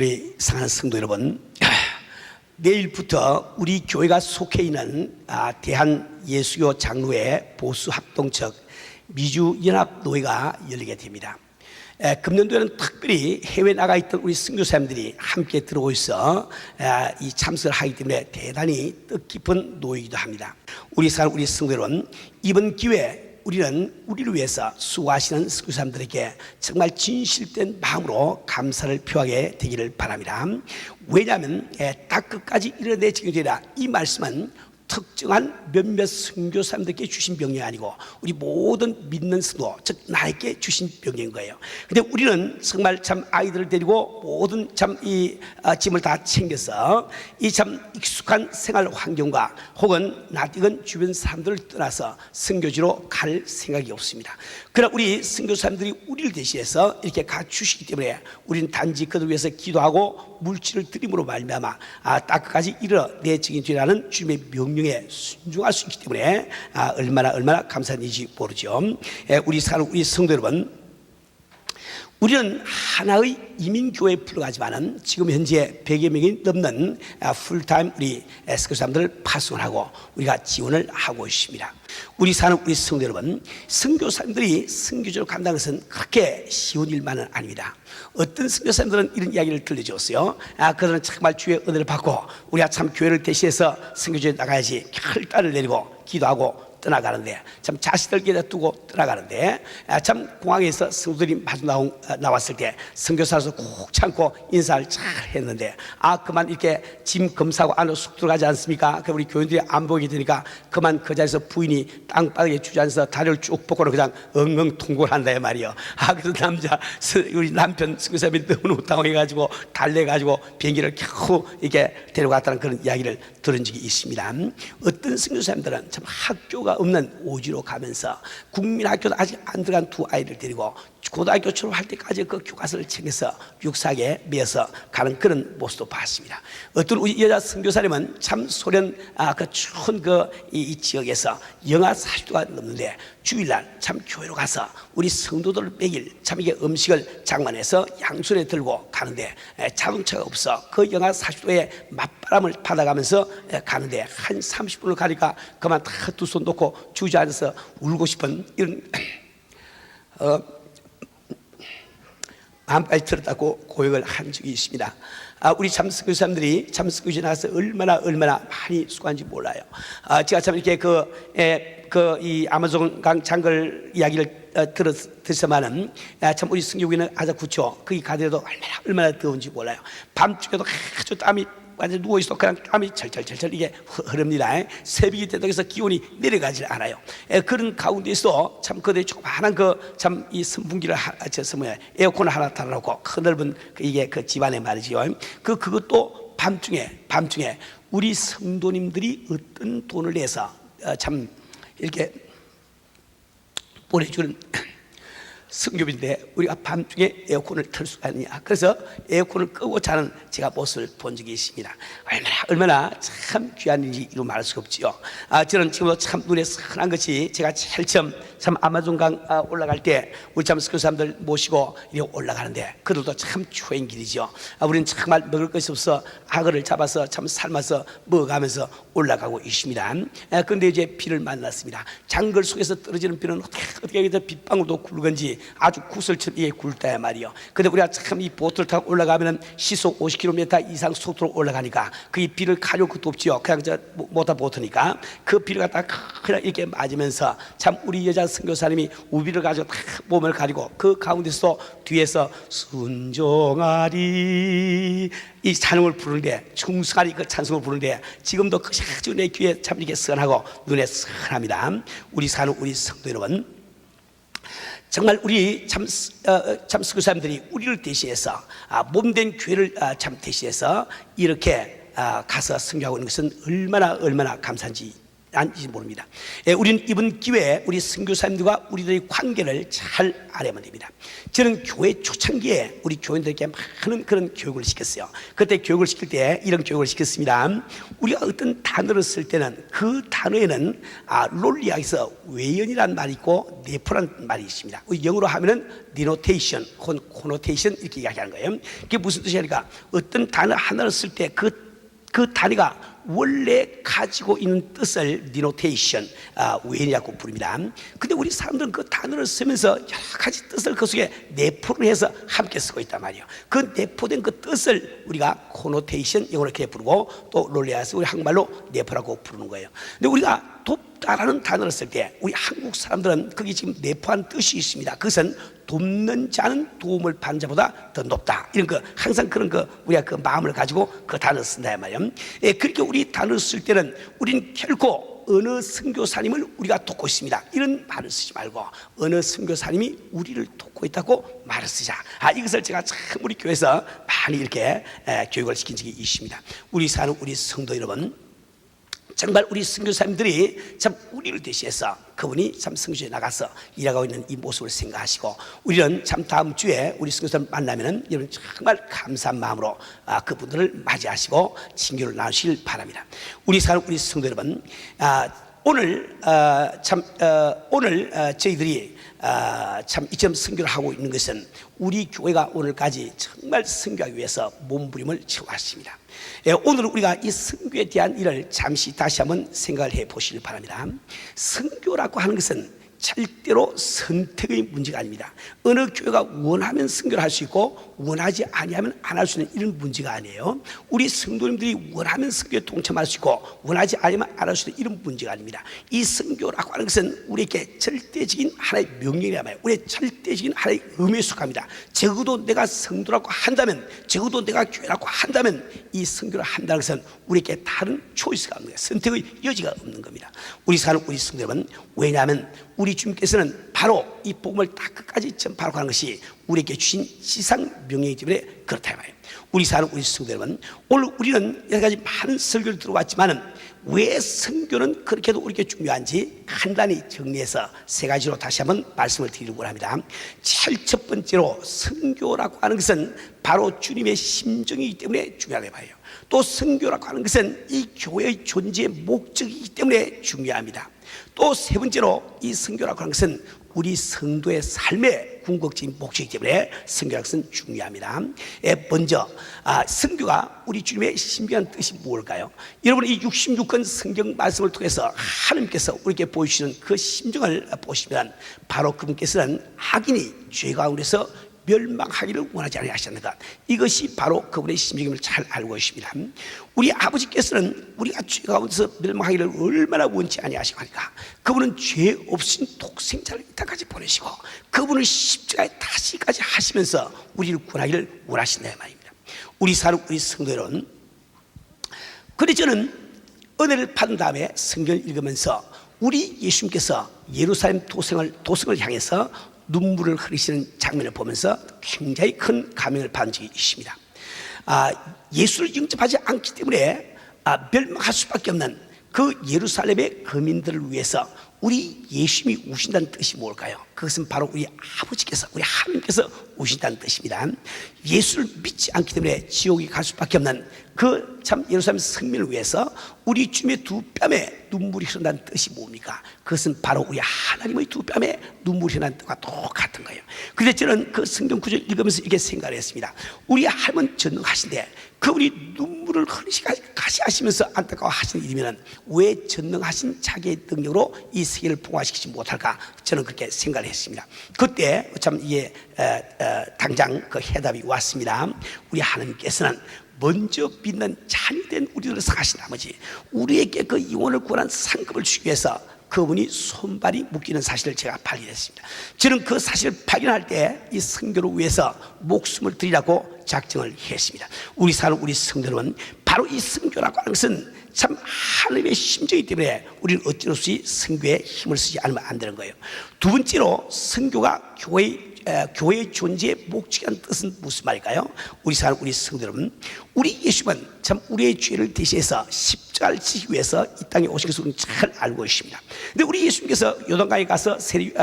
우리 사랑하는 성도 여러분, 내일부터 우리 교회가 속해 있는 대한예수교 장로회 보수합동측 미주연합노회가 열리게 됩니다. 금년도에는 특별히 해외 나가 있던 우리 선교사님들이 함께 들어오고 있어 이 참석을 하기 때문에 대단히 뜻깊은 노회이기도 합니다. 우리 성도 여러분, 이번 기회에 우리는 우리를 위해서 수고하시는 선교사님들에게 정말 진실된 마음으로 감사를 표하게 되기를 바랍니다. 왜냐하면 딱 끝까지 이르내 지켜지라, 이 말씀은 특정한 몇몇 선교사님들께 주신 명령이 아니고 우리 모든 믿는 성도, 즉 나에게 주신 명령인 거예요. 근데 우리는 정말 참 아이들을 데리고 모든 참 이 짐을 다 챙겨서 이 참 익숙한 생활 환경과 혹은 낯익은 주변 사람들을 떠나서 선교지로 갈 생각이 없습니다. 그러나 우리 선교사님들이 우리를 대신해서 이렇게 가주시기 때문에 우리는 단지 그들 위해서 기도하고 물질을 드림으로 말미암아 딱 끝까지 이르내 증인되라는 주님의 명령에 순종할 수 있기 때문에 얼마나 감사한지 모르죠. 우리 성도 여러분, 우리는 하나의 이민교회에 불과하지만은 지금 현재 100여 명이 넘는 풀타임 우리 선교사님들을 파송을 하고 우리가 지원을 하고 있습니다. 우리 성도 여러분, 선교사님들이 선교지로 간다는 것은 그렇게 쉬운 일만은 아닙니다. 어떤 선교사님들은 이런 이야기를 들려주었어요. 그들은 정말 주의 은혜를 받고 우리가 참 교회를 대신해서 선교지에 나가야지 결단을 내리고 기도하고 떠나가는데, 참 자식들에게 두고 떠나가는데, 참 공항에서 성도들이 마주 나왔을 때 선교사로서 꼭 참고 인사를 잘 했는데, 그만 이렇게 짐 검사하고 안으로 쑥 들어가지 않습니까? 우리 교인들이 안 보이게 되니까 그만 그 자리에서 부인이 땅바닥에 주저앉아서 다리를 쭉 뻗고는 그냥 엉엉 통곡을 한다 말이에요. 그래서 우리 남편 선교사님이 너무 당황해가지고 달래가지고 비행기를 겨우 이렇게 데려갔다는 그런 이야기를 들은 적이 있습니다. 어떤 선교사님들은 참 학교가 없는 오지로 가면서 국민학교도 아직 안 들어간 두 아이를 데리고 고등학교 졸업할 때까지 그 교과서를 챙겨서 육사에 매어서 가는 그런 모습도 봤습니다. 어떤 우리 여자 선교사님은 참 소련 그 추운 이 지역에서 영하 40도가 넘는데 주일날 참 교회로 가서 우리 성도들을 먹일 참 이게 음식을 장만해서 양손에 들고 가는데 자동차가 없어 그 영하 40도의 맞바람을 받아가면서 가는데 한 30분을 가니까 그만 다 두 손 놓고 주저앉아서 울고 싶은 이런 마음까지 들었다고 고백을 한 적이 있습니다. 우리 선교사님들이 선교지에 나가서 얼마나 많이 수고한지 몰라요. 제가 참 이렇게 이 아마존강 장글 이야기를 들었지만은 참 우리 선교국에는 아주 구초 거기 가더라도 얼마나 더운지 몰라요. 밤중에도 아주 땀이 완전 누워있어 그냥 땀이 철철 이게 흐릅니다. 새벽이 되도 해서 기온이 내려가지 않아요. 그런 가운데서 참 그들이 조그마한 참 이 선풍기를 에어컨을 하나 달아놓고 큰 넓은 이게 그 집안에 말이지요. 그것도 밤중에 우리 성도님들이 어떤 돈을 내서 참 이렇게 보내주는 성교인데 우리가 밤중에 에어컨을 틀 수가 있느냐. 그래서 에어컨을 끄고 자는 제가 모습을 본 적이 있습니다. 얼마나 참 귀한 일인지 이루 말할 수가 없지요. 저는 지금도 참 눈에 선한 것이 제가 제일 처음 참 아마존강 올라갈 때 우리 참 선교사님들 모시고 이렇게 올라가는데 그들도 참 추운 길이죠. 우리는 정말 먹을 것이 없어 악어를 잡아서 참 삶아서 먹어가면서 올라가고 있습니다. 그런데 이제 비를 만났습니다. 장글 속에서 떨어지는 비는 어떻게 빗방울도 굵은지 아주 구슬처럼 이게 굵다 말이요. 근데 우리가 참 이 보트를 타고 올라가면은 시속 50km 이상 속도로 올라가니까 그 비를 가려울 것도 없지요. 그냥 모터 보트니까 그 비를 갖다가 그냥 이렇게 맞으면서 참 우리 여자 선교사님이 우비를 가지고 다 몸을 가리고 그 가운데서 뒤에서 순종하리 이 찬송을 부르는데 충성하리 그 찬송을 부르는데 지금도 그 아주 내 귀에 참 이렇게 선하고 눈에 선합니다. 우리 성도 여러분, 정말 우리 참 선교사님들이 우리를 대신해서 몸된 교회를 참 대신해서 이렇게 가서 선교하고 있는 것은 얼마나 감사한지 안지 모릅니다. 우리는 이번 기회에 우리 선교사님들과 우리들의 관계를 잘 알아야만 됩니다. 저는 교회 초창기에 우리 교인들에게 많은 그런 교육을 시켰어요. 그때 교육을 시킬 때 이런 교육을 시켰습니다. 우리가 어떤 단어를 쓸 때는 그 단어에는 롤리아에서 외연이라는 말이 있고 네포라는 말이 있습니다. 우리 영어로 하면은 denotation 혹은 connotation 이렇게 이야기하는 거예요. 그게 무슨 뜻이냐니까 어떤 단어 하나를 쓸 때 그 단어가 원래 가지고 있는 뜻을 denotation, 외연이라고 부릅니다. 근데 우리 사람들은 그 단어를 쓰면서 여러 가지 뜻을 그 속에 내포를 해서 함께 쓰고 있단 말이에요. 그 내포된 그 뜻을 우리가 connotation, 영어로 이렇게 부르고 또 롤리아스 우리 한국말로 내포라고 부르는 거예요. 근데 우리가 돕다라는 단어를 쓸 때 우리 한국 사람들은 거기 지금 내포한 뜻이 있습니다. 그것은 돕는 자는 도움을 받는 자보다 더 높다. 이런 거 항상 그런 거 우리가 그 마음을 가지고 그 단어를 쓴다 말이에요. 그렇게 우리 단어를 쓸 때는 우리는 결코 어느 선교사님을 우리가 돕고 있습니다 이런 말을 쓰지 말고 어느 선교사님이 우리를 돕고 있다고 말을 쓰자. 이것을 제가 참 우리 교회에서 많이 이렇게 교육을 시킨 적이 있습니다. 우리 사는 우리 성도 여러분, 정말 우리 선교사님들이 참 우리를 대신해서 그분이 참 선교지에 나가서 일하고 있는 이 모습을 생각하시고 우리는 참 다음 주에 우리 선교사님 만나면은 여러분 정말 감사한 마음으로 그분들을 맞이하시고 친교를 나누시길 바랍니다. 우리 사는 우리 성도 여러분, 오늘 저희들이 참 이처럼 선교를 하고 있는 것은 우리 교회가 오늘까지 정말 선교하기 위해서 몸부림을 치러왔습니다. 오늘 우리가 이 선교에 대한 일을 잠시 다시 한번 생각을 해 보시길 바랍니다. 선교라고 하는 것은 절대로 선택의 문제가 아닙니다. 어느 교회가 원하면 선교를 할 수 있고 원하지 아니하면 안 할 수 있는 이런 문제가 아니에요. 우리 성도님들이 원하면 선교에 동참할 수 있고 원하지 않으면 안 할 수 있는 이런 문제가 아닙니다. 이 선교라고 하는 것은 우리에게 절대적인 하나의 명령이란 말이에요. 우리의 절대적인 하나의 의미에 속합니다. 적어도 내가 성도라고 한다면, 적어도 내가 교회라고 한다면 이 선교를 한다는 것은 우리에게 다른 초이스가 없는 거예요. 선택의 여지가 없는 겁니다. 우리 사는 우리 성도 여러분, 왜냐하면 우리 주님께서는 바로 이 복음을 다 끝까지 전파하고 하는 것이 우리에게 주신 지상 명령이기 때문에 그렇다 말이에요. 우리 사는 우리 성도 여러분, 오늘 우리는 여러 가지 많은 설교를 들어봤지만은 왜 선교는 그렇게도 우리에게 중요한지 간단히 정리해서 세 가지로 다시 한번 말씀을 드리려고 합니다. 제일 첫 번째로 선교라고 하는 것은 바로 주님의 심정이기 때문에 중요하게 봐요. 또 선교라고 하는 것은 이 교회의 존재의 목적이기 때문에 중요합니다. 또 세 번째로 이 선교라고 하는 것은 우리 성도의 삶의 궁극적인 목적이기 때문에 선교라는 것은 중요합니다. 먼저 선교가 우리 주님의 신비한 뜻이 무엇일까요? 여러분, 이 66권 성경 말씀을 통해서 하나님께서 우리에게 보여주시는 그 심정을 보시면 바로 그분께서는 악인이 죄 가운데서 멸망하기를 원하지 아니하셨는가, 이것이 바로 그분의 심정임을 잘 알고 있습니다. 우리 아버지께서는 우리가 죄 가운데서 멸망하기를 얼마나 원치 아니하시니까 그분은 죄 없인 독생자를 이 땅까지 보내시고 그분을 십자가에 다시까지 하시면서 우리를 구원하기를 원하신다 말입니다. 우리 사는 우리 성도 여러분, 그런데 저는 은혜를 받은 다음에 성경을 읽으면서 우리 예수님께서 예루살렘 도성을 향해서 눈물을 흘리시는 장면을 보면서 굉장히 큰 감명을 받은 적이 있습니다. 예수를 영접하지 않기 때문에 멸망할 수밖에 없는 그 예루살렘의 거민들을 위해서 우리 예수님이 우신다는 뜻이 뭘까요? 그것은 바로 우리 아버지께서, 우리 하나님께서 우신다는 뜻입니다. 예수를 믿지 않기 때문에 지옥에 갈 수밖에 없는 그 참 예루살렘 성민을 위해서 우리 주님의 두 뺨에 눈물이 흐른다는 뜻이 뭡니까? 그것은 바로 우리 하나님의 두 뺨에 눈물이 흐르는 뜻과 똑같은 거예요. 그런데 저는 그 성경 구절을 읽으면서 이렇게 생각을 했습니다. 우리 하나님은 전능하신데 그분이 눈물을 흘리시까지 하시면서 안타까워하시는 일이면 왜 전능하신 자기의 능력으로 이 세계를 봉화시키지 못할까? 저는 그렇게 생각을 했습니다. 그때 참 이게 당장 그 해답이 왔습니다. 우리 하나님께서는 먼저 믿는 자녀된 우리들을 사랑하신 나머지 우리에게 그 영혼을 구원한 상급을 주기 위해서 그분이 손발이 묶이는 사실을 제가 발견했습니다. 저는 그 사실을 발견할 때 이 선교를 위해서 목숨을 드리라고 작정을 했습니다. 우리 사는 우리 성도는 바로 이 선교라고 하는 것은 참 하나님의 심정이기 때문에 우리는 어쩔 수 없이 선교에 힘을 쓰지 않으면 안 되는 거예요. 두 번째로 선교가 교회의 존재의 목적이라는 뜻은 무슨 말일까요? 우리 사는 우리 성도 여러분, 우리 예수님은 참 우리의 죄를 대신해서 십자가에 십자가를 지기 위해서 이 땅에 오신 것을 우리는 잘 알고 있습니다. 근데 우리 예수님께서 요단강에 가서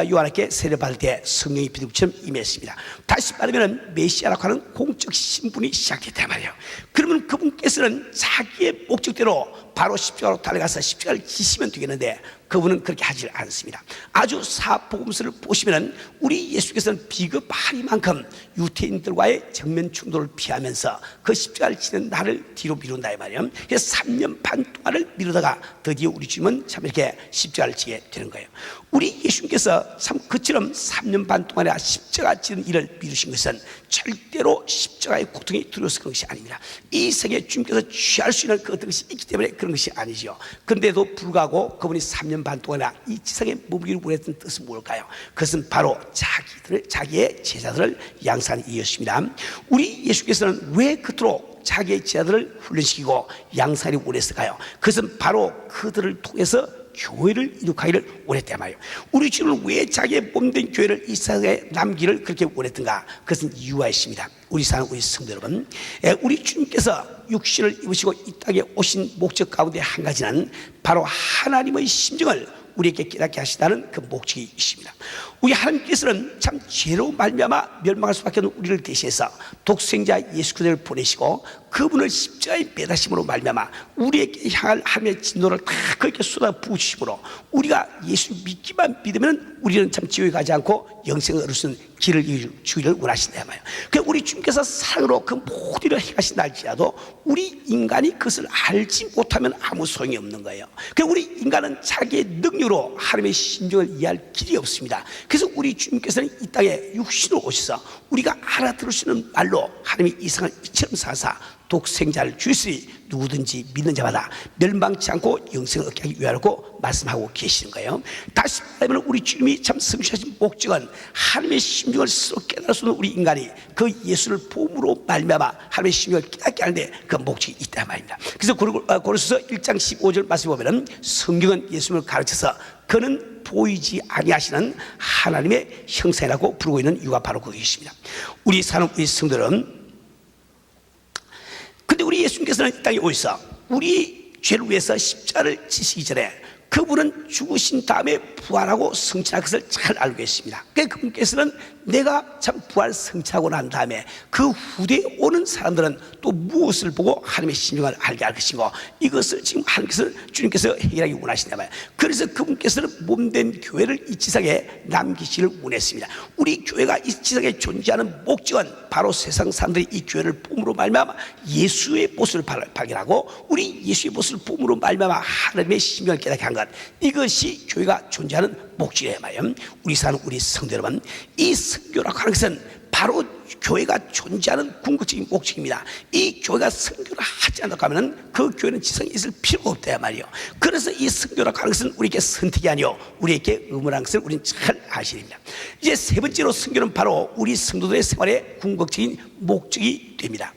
요한에게 세례받을 때 성령이 비둘기처럼 임했습니다. 다시 말하면 메시아라고 하는 공적 신분이 시작됐단 말이에요. 그러면 그분께서는 자기의 목적대로 바로 십자가로 달려가서 십자가를 지시면 되겠는데 그분은 그렇게 하지 않습니다. 아주 사복음서를 보시면 우리 예수께서는 비겁하리만큼 유태인들과의 정면 충돌을 피하면서 그 십자가를 지는 날을 뒤로 미룬다 이 말이에요. 그래서 3년 반 동안을 미루다가 드디어 우리 주님은 참 이렇게 십자가를 지게 되는 거예요. 우리 예수님께서 참 그처럼 3년 반 동안에 십자가 지는 일을 미루신 것은 절대로 십자가의 고통이 두려워서 그런 것이 아닙니다. 이 세계에 주님께서 취할 수 있는 그 어떤 것이 있기 때문에 그런 것이 아니죠. 그런데도 불구하고 그분이 3년 반 동안이나 이 지상에 머물기를 원했던 뜻은 뭘까요? 그것은 바로 자기의 제자들을 양산하는 이유였습니다. 우리 예수께서는 왜 그토록 자기의 제자들을 훈련시키고 양산이 원했을까요? 그것은 바로 그들을 통해서 교회를 이룩하기를 원했단 말이에요. 우리 주님은 왜 자기의 몸된 교회를 이 세상에 남기를 그렇게 원했던가? 그것은 이유가 있습니다. 우리 사는 우리 성도 여러분, 우리 주님께서 육신을 입으시고 이 땅에 오신 목적 가운데 한 가지는 바로 하나님의 심정을 우리에게 깨닫게 하시다는 그 목적이 있습니다. 우리 하나님께서는 참 죄로 말미암아 멸망할 수밖에 없는 우리를 대신해서 독생자 예수 그리스도를 보내시고 그분을 십자가에 매다심으로 말미암아 우리에게 향할 하나님의 진노를 다 그렇게 쏟아 부으심으로 우리가 예수 믿기만 믿으면 우리는 참 지옥에 가지 않고 영생을 얻을 수 있는 길을 주기를 원하신다 말이에요. 그러니까 우리 주님께서 사랑으로 그 모든 일을 행하신다 할지라도 우리 인간이 그것을 알지 못하면 아무 소용이 없는 거예요. 그러니까 우리 인간은 자기의 능력으로 하나님의 심정을 이해할 길이 없습니다. 그래서 우리 주님께서는 이 땅에 육신으로 오셔서 우리가 알아들을 수 있는 말로 하나님이 이 세상을 이처럼 사사 독생자를 주시니 누구든지 믿는 자마다 멸망치 않고 영생을 얻게 하기 위하라고 말씀하고 계시는 거예요. 다시 말하면 우리 주님이 참 성취하신 목적은 하나님의 심정을 스스로 깨달을 수 있는 우리 인간이 그 예수를 보므로 말미암아 하나님의 심정을 깨닫게 하는데 그 목적이 있다 말입니다. 그래서 고린도서 1장 15절 말씀 보면 성경은 예수님을 가르쳐서 그는 보이지 아니하시는 하나님의 형상이라고 부르고 있는 이유가 바로 거기있습니다. 우리 사는 우리 성도들은 근데 우리 예수님께서는 이 땅에 오셔서 우리 죄를 위해서 십자가를 지시기 전에 그분은 죽으신 다음에 부활하고 성취할 것을 잘 알고 계십니다. 그러니까 그분께서는 내가 참 부활 성취하고 난 다음에 그 후대에 오는 사람들은 또 무엇을 보고 하나님의 심정을 알게 할 것인고 이것을 지금 하나님께서 주님께서 해결하기 원하시나 봐요. 그래서 그분께서는 몸된 교회를 이 지상에 남기시기를 원했습니다. 우리 교회가 이 지상에 존재하는 목적은 바로 세상 사람들이 이 교회를 봄으로 말미암아 예수의 모습을 발견하고 우리 예수의 모습을 봄으로 말미암아 하나님의 심정을 깨닫게 한 것, 이것이 교회가 존재하는 목적이에요 말이에요. 우리 사는 우리 성도 여러분, 이 선교라고 하는 것은 바로 교회가 존재하는 궁극적인 목적입니다. 이 교회가 선교를 하지 않는다고 하면 그 교회는 지상에 있을 필요가 없다 말이에요. 그래서 이 선교라고 하는 것은 우리에게 선택이 아니요 우리에게 의무라는 것을 우리는 잘 아셔야 됩니다. 이제 세 번째로 선교는 바로 우리 성도들의 생활의 궁극적인 목적이 됩니다.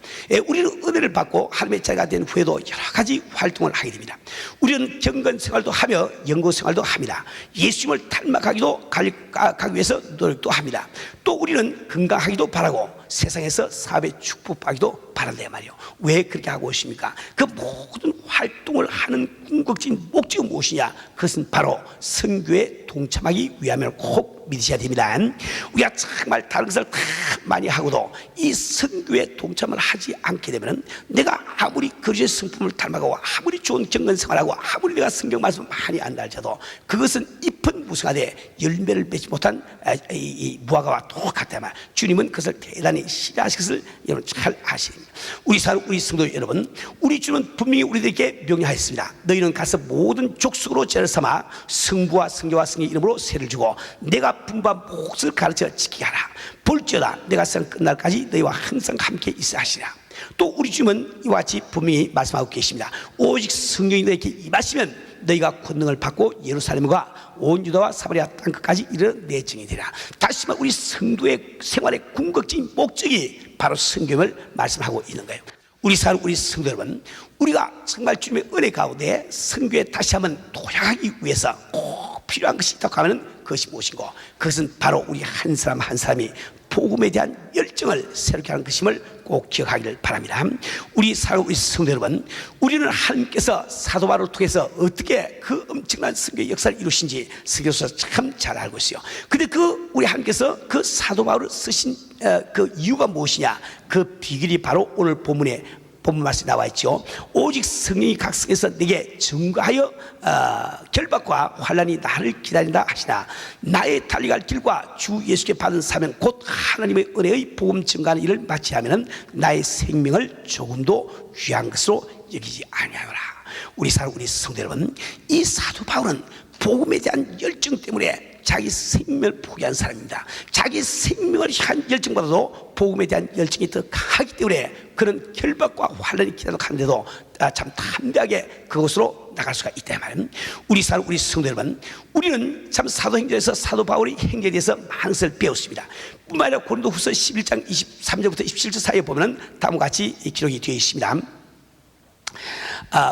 우리는 은혜를 받고 하나님의 자녀가 된 후에도 여러 가지 활동을 하게 됩니다. 우리는 경건 생활도 하며 연구 생활도 합니다. 예수님을 닮아가기도 가기 위해서 노력도 합니다. 또 우리는 건강하기도 바라고 세상에서 사업에 축복하기도 바란다 말이에요. 왜 그렇게 하고 있습니까? 그 모든 활동을 하는 궁극적인 목적이 무엇이냐? 그것은 바로 선교에 동참하기 위함을 꼭 믿으셔야 됩니다. 우리가 정말 다른 것을 다 많이 하고도 이 선교에 동참을 하지 않게 되면 내가 아무리 그리스도의 성품을 닮아가고 아무리 좋은 경건 생활하고 아무리 내가 성경 말씀을 많이 안다 할지라도 그것은 잎은 무성하되 열매를 맺지 못한 이 무화과와 똑같다 말. 주님은 그것을 대단히 싫어하실 것을 여러분 잘 아십니다. 우리 성도 여러분, 우리 주님은 분명히 우리들에게 명령하였습니다. 너희는 가서 모든 족속으로 죄를 삼아 성부와 성교와 성의 이름으로 세를 주고 내가 분부한 몫을 가르쳐 지키게 하라. 볼지어다 내가 세상 끝날까지 너희와 항상 함께 있어 하시라. 또 우리 주님은 이와 같이 분명히 말씀하고 계십니다. 오직 성령이 너희에게 임하시면 너희가 권능을 받고 예루살렘과 온 유다와 사마리아 땅끝까지 이르러 내 증인이 되리라. 다시 말해 우리 성도의 생활의 궁극적인 목적이 바로 성경을 말씀하고 있는 거예요. 우리 성도 여러분, 우리가 정말 주님의 은혜 가운데 성교에 다시 한번 도약하기 위해서 꼭 필요한 것이 있다고 하면 그것이 무엇인고, 그것은 바로 우리 한 사람 한 사람이 복음에 대한 열정을 새롭게 하는 것임을 꼭 기억하기를 바랍니다. 우리 성도 여러분, 우리는 하나님께서 사도 바울을 통해서 어떻게 그 엄청난 선교의 역사를 이루신지 성경에서 참 잘 알고 있어요. 근데 우리 하나님께서 그 사도 바울을 쓰신 그 이유가 무엇이냐, 그 비결이 바로 오늘 본문 말씀에 나와 있죠. 오직 성령이 각성해서 내게 증거하여 결박과 환난이 나를 기다린다 하시나, 나의 달려갈 길과 주 예수께 받은 사명 곧 하나님의 은혜의 복음 증거하는 일을 마치 하면은 나의 생명을 조금도 귀한 것으로 여기지 아니하노라. 우리 성도 여러분, 이 사도 바울은 복음에 대한 열정 때문에 자기 생명을 포기한 사람입니다. 자기 생명을 향한 열정보다도 복음에 대한 열정이 더 강하기 때문에 그런 결박과 환난이 기다려가는데도 참 담대하게 그곳으로 나갈 수가 있다 말이에요. 우리 성도 여러분, 우리는 참 사도행전에서 사도 바울의 행적에 대해서 많은 것을 배웠습니다. 뿐만 아니라 고린도후서 11장 23절부터 27절 사이에 보면 다음과 같이 기록이 되어 있습니다.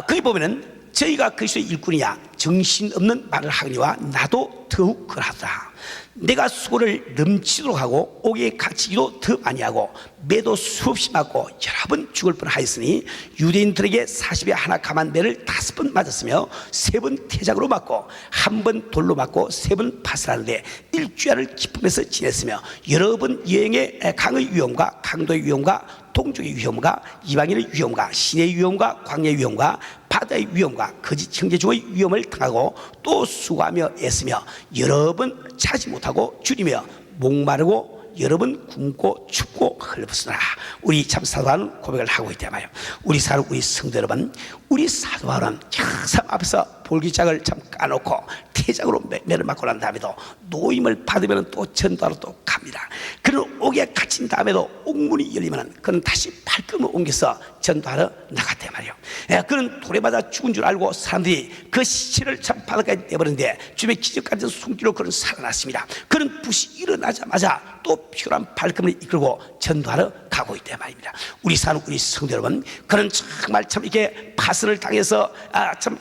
거기 보면은 저희가 그리스도의 일꾼이야 정신없는 말을 하거니와 나도 더욱 그러하더라. 내가 수고를 넘치도록 하고 옥에 갇히기도 더 많이 하고 매도 수없이 맞고 여러 번 죽을 뻔하였으니 유대인들에게 40에 하나 감한 매를 5번 맞았으며 3번 태작으로 맞고 1번 돌로 맞고 3번 파살하는데 일주일을 기쁨에서 지냈으며 여러 번 여행에 강의 위험과 강도의 위험과 동족의 위험과 이방인의 위험과 신의 위험과 광야의 위험과 바다의 위험과 거짓 형제중의 위험을 당하고 또 수고하며 애쓰며 여러 번 자지 못하고 줄이며 목마르고 여러 번 굶고 춥고 헐벗으나 우리 참 사도바울은 고백을 하고 있단 말이에요. 우리 성도 여러분, 우리 사도바울은 참 앞에서 볼기짝을 참 까놓고 태작으로 매를 맞고 난 다음에도 노임을 받으면 또 전도하러 또 갑니다. 그는 옥에 갇힌 다음에도 옥문이 열리면 그는 다시 발걸음을 옮겨서 전도하러 나갔단 말이에요. 그는 돌에 맞아 죽은 줄 알고 사람들이 그 시체를 참 바닷가에 내버렸는데 주변에 기적 같은 손길로 그는 살아났습니다. 그는 부시 일어나자마자 또 피곤한 발걸음을 이끌고 전도하러 가고 있단 말입니다. 우리 성도 여러분, 그는 정말 참 이렇게 파선을 당해서 참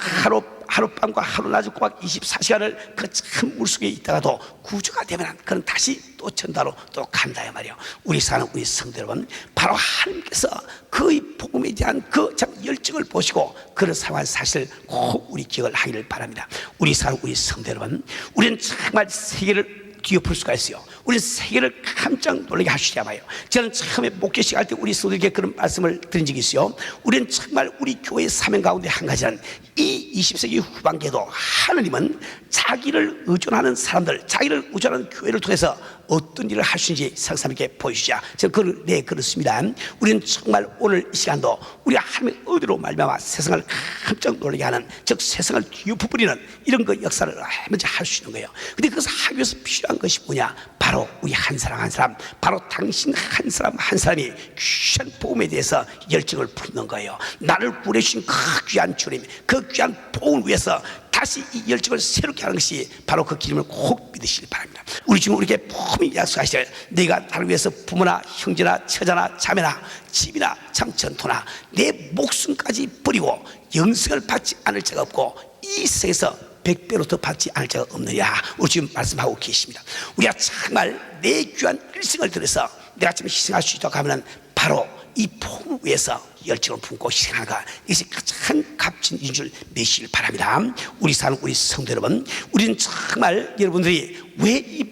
하룻밤과 하루낮을 꼬박 24시간을 그 참 물속에 있다가도 구조가 되면 그는 다시 또 전도하러 또 간다 이 말이에요. 우리 성도 여러분, 바로 하나님께서 그의 복음에 대한 그 참 열정을 보시고 그런 상황 사실을 꼭 우리 기억을 하기를 바랍니다. 우리 성도 여러분, 우리는 정말 세계를 뒤엎을 수가 있어요. 우리 세계를 깜짝 놀라게 하시자 봐요. 저는 처음에 목회식 할 때 우리 성도들에게 그런 말씀을 드린 적이 있어요. 우리는 정말 우리 교회의 사명 가운데 한 가지는 이 20세기 후반기에도 하나님은 자기를 의존하는 사람들, 자기를 의존하는 교회를 통해서 어떤 일을 할 수 있는지 상상하게 보여주자. 저는 그렇습니다. 우리는 정말 오늘 이 시간도 우리가 하나님의 의도로 말미암아 세상을 깜짝 놀라게 하는, 즉 세상을 뒤엎어버리는 이런 그 역사를 먼저 할 수 있는 거예요. 근데 그것을 하기 위해서 필요한 것이 뭐냐? 바로 우리 한 사람 한 사람, 바로 당신 한 사람 한 사람이 귀한 복음에 대해서 열정을 품는 거예요. 나를 구해주신 그 귀한 주님, 그 귀한 복음을 위해서 다시 이 열정을 새롭게 하는 것이 바로 그 기름을 꼭 믿으시길 바랍니다. 우리 지금 우리에게 분명히 약속하시죠. 내가 나를 위해서 부모나 형제나 처자나 자매나 집이나 참 전토나 내 목숨까지 버리고 영생을 받지 않을 자가 없고 이 세상에서 100배로 더 받지 않을 자가 없느냐, 우리 지금 말씀하고 계십니다. 우리가 정말 내 귀한 일생을 들여서 내가 지금 희생할 수 있다고 하면 바로 이 복음을 위해서 열정을 품고 희생하는 것, 이것이 가장 값진 일인 줄 믿으시길 바랍니다. 우리 성도 여러분, 우리는 정말 여러분들이 왜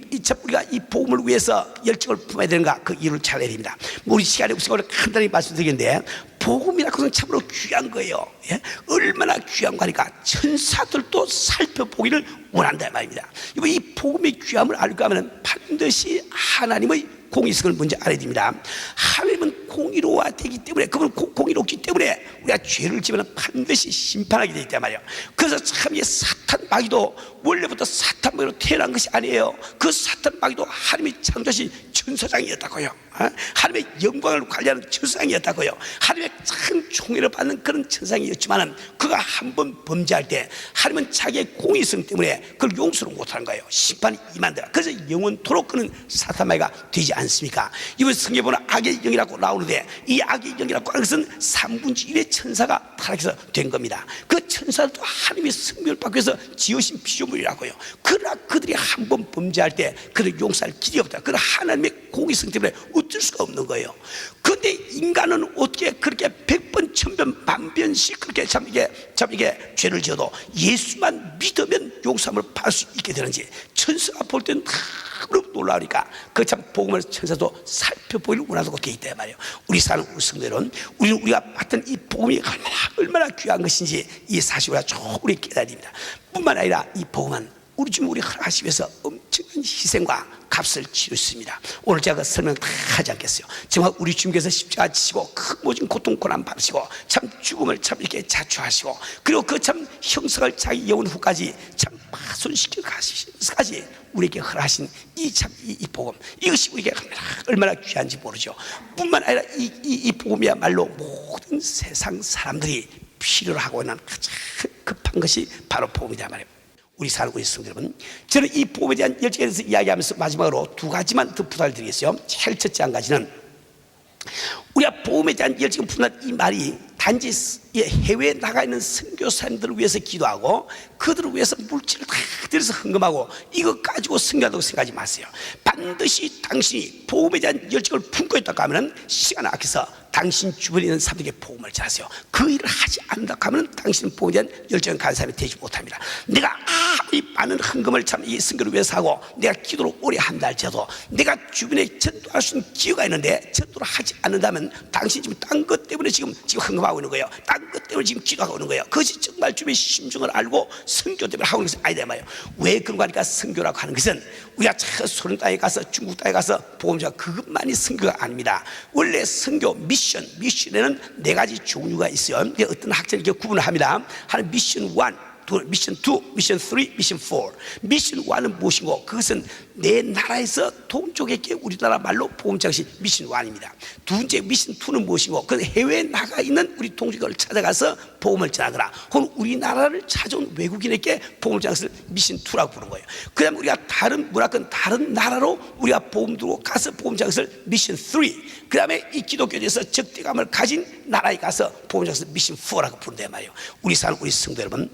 우리가 이 복음을 위해서 열정을 품어야 되는가, 그 이유를 잘 알아야 됩니다. 우리 시간이 없으니까 간단히 말씀드리겠는데, 복음이라는 것은 참으로 귀한 거예요. 예? 얼마나 귀한 거니까 천사들도 살펴보기를 원한다 말입니다. 이 복음의 귀함을 알고 하면 반드시 하나님의 공의성을 먼저 알아야 됩니다. 하나님은 공의로워야 되기 때문에, 그분 공의롭기 때문에 우리가 죄를 지으면 반드시 심판하게 되어 있단 말이에요. 그래서 참 이 사탄 마귀도 원래부터 사탄 마귀로 태어난 것이 아니에요. 그 사탄 마귀도 하나님이 창조하신 천사장이었다고요. 하나님의 영광을 관리하는 천사장이었다고요. 하나님의 참 총애를 받는 그런 천사장이었지만 그가 한번 범죄할 때 하나님은 자기의 공의성 때문에 그걸 용서를 못하는 거예요. 심판이 임한다. 그래서 영원토록 그는 사탄 마귀가 되지 않습니까? 이번 성경에 보면 악의 영이라고 나오는데, 이 악의 영이라고 하는 것은 3분의 1의 천사가 누가 타락해서 된 겁니다. 그 천사들도 하나님의 성령을 받기 위해서 지으신 피조물이라고요. 그러나 그들이 한 번 범죄할 때 그들 용서할 길이 없다. 그런 하나님의 공의성 때문에 어쩔 수가 없는 거예요. 그런데 인간은 어떻게 그렇게 100번 1000번 만변씩 그렇게 참 이게 죄를 지어도 예수만 믿으면 용서함을 받을 수 있게 되는지 천사가 볼 때는 너무 놀라우니까 그 참 복음을 천사도 살펴보기를 원하고 되어 있다 말이에요. 우리 사는 우리 성도들은 우리가 받던 이 복음이 얼마나 귀한 것인지 이 사실을 조금 깨달입니다. 뿐만 아니라 이 복음은 우리 주님 우리 허락하시기 위해서 엄청난 희생과 값을 치르셨습니다. 오늘 제가 그 설명 다 하지 않겠어요. 정말 우리 주님께서 십자가 지시고 큰 모진 고통 고난 받으시고 참 죽음을 참 이렇게 자초하시고 그리고 그 참 형성을 자기 영혼 후까지 참 파손시켜 가시면서까지 우리에게 허락하신 이 복음, 이것이 우리에게 얼마나 귀한지 모르죠. 뿐만 아니라 이 복음이야말로 모든 세상 사람들이 필요로 하고 있는 가장 급한 것이 바로 복음이다 말이에요. 우리 살고 있는 여러분, 저는 이 복음에 대한 열정에 대해서 이야기하면서 마지막으로 두 가지만 더 부탁을 드리겠어요. 제일 첫째 한 가지는 우리가 복음에 대한 열정을 품는 이 말이 단지 해외에 나가 있는 선교사님들을 위해서 기도하고 그들을 위해서 물질을 다 들여서 헌금하고 이거 가지고 선교한다고 생각하지 마세요. 반드시 당신이 복음에 대한 열정을 품고 있다고 하면 시간 아껴서 당신 주변에 있는 사람들에게 복음을 전하세요. 그 일을 하지 않는다고 하면 당신은 복음에 대한 열정을 가진 사람이 되지 못합니다. 내가 아무리 많은 헌금을 참 이 선교를 위해서 하고 내가 기도를 오래 한다 할지라도 내가 주변에 전도할 수 있는 기회가 있는데 전도를 하지 않는다면 당신이 지금 딴 것 때문에 지금 헌금하고 있는 거예요. 딴 것 때문에 지금 기도하고 있는 거예요. 그것이 정말 주변의 심정을 알고 선교 때문에 하고 있는 것이 아니다 말이에요. 왜 그런가 하니까 선교라고 하는 것은 우리가 저 소련 땅에 가서 중국 땅에 가서 복음자 그것만이 선교가 아닙니다. 원래 선교 미션에는 네 가지 종류가 있어요. 어떤 학자들이 이렇게 구분을 합니다. 하나는 미션 1, 미션 2, 미션 3, 미션 4. 미션 1은 무엇이고 그것은 내 나라에서 동족에게 우리나라 말로 복음 전하는 것이 미션 1입니다. 두 번째 미션 2는 무엇이고 그건 해외에 나가 있는 우리 동족을 찾아가서 복음을 전하거나 혹은 우리나라를 찾아온 외국인에게 복음을 전하는 것을 미션 2라고 부르는 거예요. 그 다음에 우리가 다른 문화권 다른 나라로 우리가 복음 들고 가서 복음 전하는 것을 미션 3. 그 다음에 이 기독교에서 적대감을 가진 나라에 가서 복음 전하는 것을 미션 4라고 부른단 말이에요. 우리 사는 우리 성도 여러분,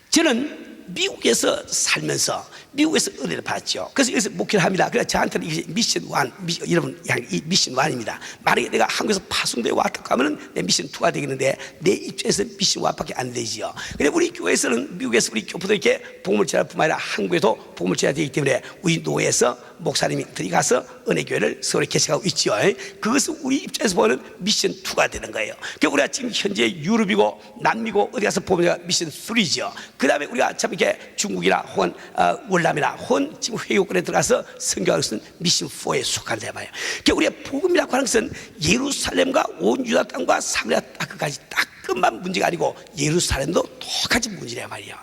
저는 미국에서 살면서 미국에서 은혜를 받았죠. 그래서 여기서 목회를 합니다. 그래서 저한테는 이게 미션 1, 여러분, 이 미션 1입니다. 만약에 내가 한국에서 파송되어 왔다고 하면은 내 미션 2가 되겠는데 내 입장에서 미션 1밖에 안 되지요. 근데 우리 교회에서는 미국에서 우리 교포들에게 복음을 전할 뿐만 아니라 한국에도 복음을 전해야 되기 때문에 우리 노예에서 목사님들이 가서 은혜교회를 서울에 개척하고 있죠. 그것은 우리 입장에서 보면 미션 2가 되는 거예요. 그러니까 우리가 지금 현재 유럽이고 남미고 어디 가서 보면 미션 3죠. 그 다음에 우리가 참 이렇게 중국이나 혹은 월남이나 혹은 지금 회교권에 들어가서 선교하는 것은 미션 4에 속한다 말이에요. 그러니까 우리가 복음이라고 하는 것은 예루살렘과 온 유다 땅과 사마리아 땅까지 딱 그것만 문제가 아니고 예루살렘도 똑같이 문제란 말이에요.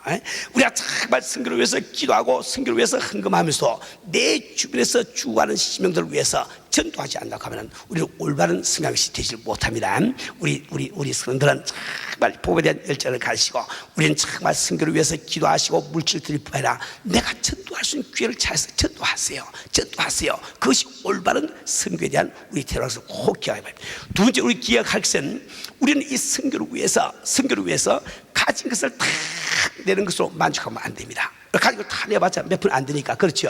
우리가 정말 선교를 위해서 기도하고 선교를 위해서 헌금하면서 내 주변에서 죽어가는 시명들을 위해서 전도하지 않는다고 하면 우리는 올바른 성장시 되지 못합니다. 우리 성도들은 정말 복음에 대한 열정을 가지시고 우리는 정말 선교를 위해서 기도하시고 물질 드릴 뿐 아니라 내가 전도할 수 있는 기회를 찾아서 전도하세요. 그것이 올바른 선교에 대한 우리 태도라서 꼭 기억해야 합니다. 두 번째 우리 기억할 것은 우리는 이 선교를 위해서 가진 것을 다 내는 것으로 만족하면 안 됩니다. 가진 걸 다 내봤자 몇 푼 안 되니까. 그렇죠.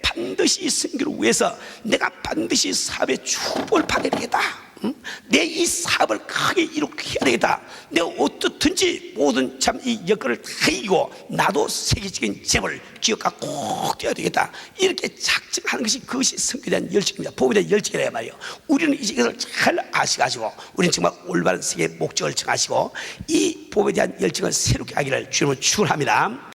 반드시 이 선교를 위해서 내가 반드시 사업에 축복을 받아야 되겠다. 내 이 사업을 크게 이룩해야 되겠다. 내가 어떻든지 모든 참 이 여건을 다 이기고 나도 세계적인 재벌 기업가 꼭 되어야 되겠다. 이렇게 작정하는 것이 그것이 선교에 대한 열정입니다. 복음에 대한 열정이라 말이에요. 우리는 이제 이것을 잘 아시가지고 우리는 정말 올바른 세계의 목적을 정하시고 이 복음에 대한 열정을 새롭게 하기를 주님을 축원합니다.